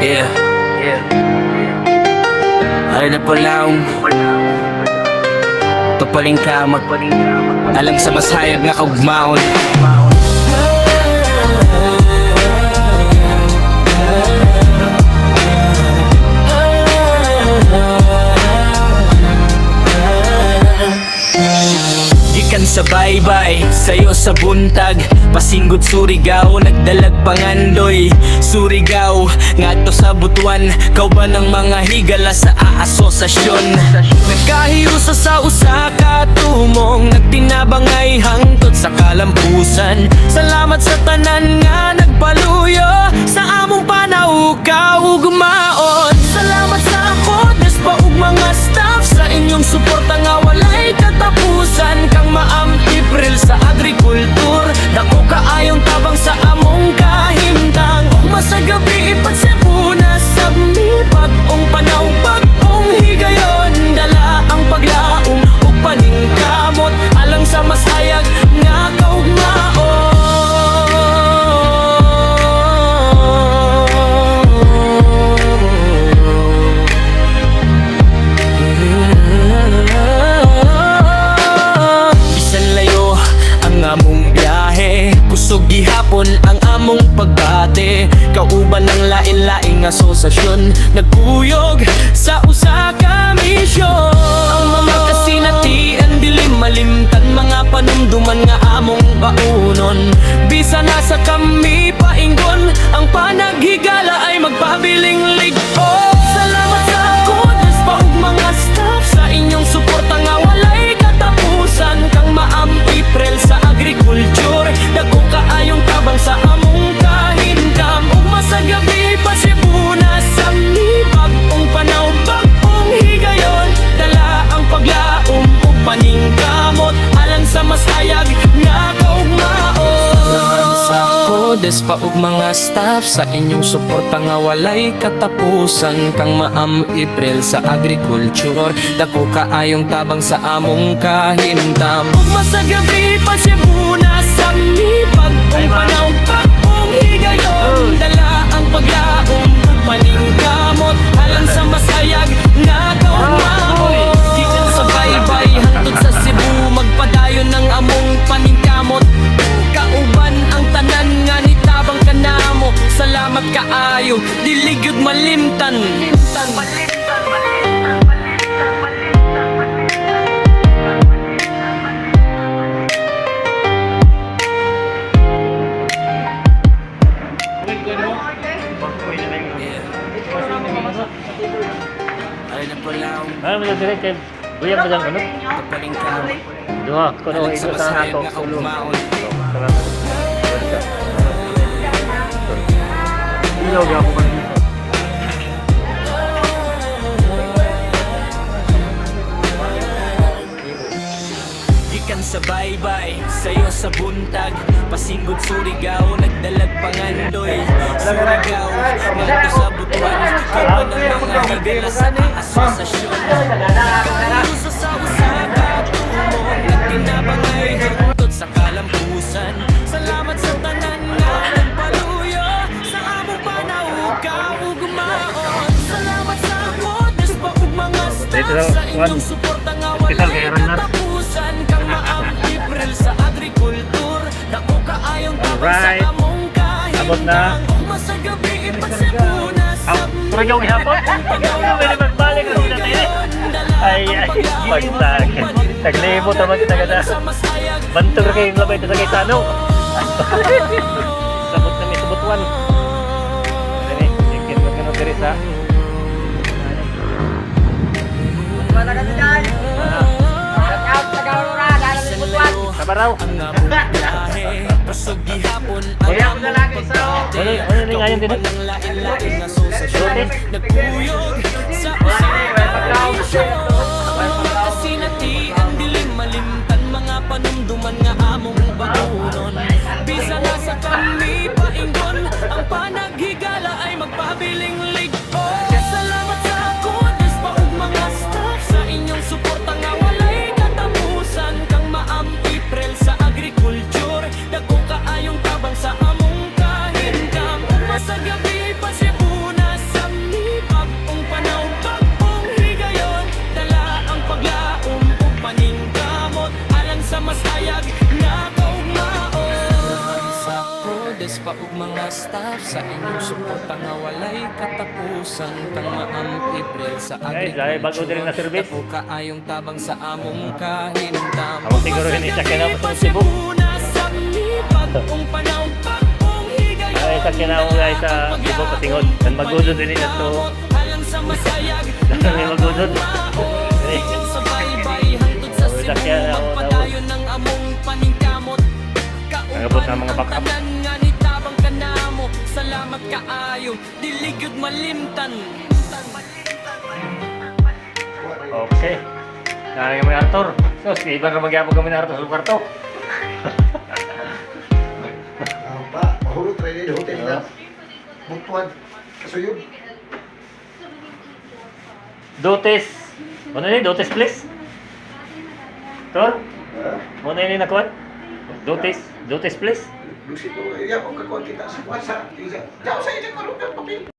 Yeah, ay na palaong Tupaling kamot alang sa masayag nga kaugmaon. Gikan sa baybay, sayo sa buntag, pasinggod Surigao, nagdalag pangandoy. Surigao, ngadto sa Butuan, kauban ng mga higala sa aasosasyon. Nagkahiusa sa usa ka tumong, nagtinabangay hangtod sa kalampusan. Salamat sa tanan nga nagpaluyo, sa among panaukaw ug gumaon. Salamat sa ako, despa ug mga staff, sa inyong suporta nga walay katapusan. Kang Maam April sa agrikultur, dako kaayong tabang sa among kahimtang. Ugma sa gabi ipagsipuna sa mipat ong panaw pag-ong higayon. Dala ang paglaom ug paningkamot alang sa masayag nga kaugmaon. Among biyahe, kusog gihapon ang among pagbate. Kauban ng lain-laing asosasyon, nagkuyog sa usa ka misyon. Ang mga kasinatian, dilim malimtan, mga panumduman nga among baunon. Bisa nasa kami painggon, ang panaghigala ay magpabiling ligpo. Salamat sa ako, despa ug mga staff, sa inyong suporta nga walay katapusan. Kang Maam April sa agriculture, dako kaayong tabang sa among kahindam. Ugma sa gabi pasibuna sa mipag ong panaw pag-ong higayon. Dala ang paglaom ug paningkamot alang sa masayag nga kaugmaon. Sa kodes pa ug mga staff, sa inyong suporta nga walay katapusan. Kang Maam April sa agriculture, dako kaayong tabang sa among kahindam. Ugma sa gabi pasibuna sa mipag ong panaw pag-ong higayon. Dala ang paglaom ug paningkamot alang sa masayag nga kaugmaon. Gikan sa baybay hangtod sa Cebu, magpadayon ng among paningkamot. Kauban ang tanan nga nitabang kanamo. Salamat kaayo, dili gyud malimtan. Ay na palaong Ano mo dire kay Buyang ba ano? tupaling kamot Duha, kuno alang sa ito sa masayag ato. nga kaugmaon. Salamat. Ilaw gyud ako kanina. Gikan sa baybay, sayo sa buntag, pasinggod Surigao, nagdalag pangandoy. Surigao, ngadto sa Butuan, kauban ng mga higala sa asosasyon. Nagkahiusa sa usa ka tumong, nagtinabangay hangtod sa kalampusan. Salamat sa tanan nga nagpaluyo, sa among panaukaw ug gumaon. Salamat sa ako, despa ug mga staff, sa inyong suporta nga walay katapusan. Kang Maam April sa agrikultur, dako kaayong tabang sa Alright. among Abot na. kahimtang. Ugma sa gabi ipagsipuna sa Turagaw gihapon. Pwede magbalik na sila tayo. Ay, pagtag. Taglibot naman kita gada. Bantog kayong labay ito sa Gaetano. Sabot na may subutuan. Ini, ikin mo kano diri sa. Sabaraw. ang among biyahe, kusog gihapon ang Ano among pagbate. ni ngayon din? Kauban ng lain-laing asosasyon, nagkuyog sa usa misyon. Kasinatian, dilim malimtan, mga panumduman nga among batunon. Bisa nga sa kami painggon, ang panaghigala ay magpabiling ligpo. Salamat sa ako, despa ug mga staff, sa inyong suporta nga walay katapusan. Kang Maam April sa agriculture, dako kaayong tabang sa among kahindam. Ugma sa gabi pasibuna sa mga staff sa inyong suporta nga walay katapusan kang maampibre sa Guys, bago din na service. Dako kaayong tabang sa among kahinamdam. Ako siguro hindi siya kinapos ng Cebu. Ay, sa kinaw ay sa Cebu patingod. Dan magudod din ito to. Dan may magudod. Nagabot na mga backup. Salamat kaayo, diligod malimtan. Okay. Nanay mo yung Arthur. So, si Ivan na magyabog kami na Arthur sa lugar to. Pa, mahulog tayo yung hotel na. Buktuan. Kasuyod. Dotes. Ano yun? Dotes please? Tor? Ano yun yung nakuha? Dotes. Dotes please? Lucy ko, iya ko kakuha kita sa kuwasa. Diyaw sa inyo, kalungan papel.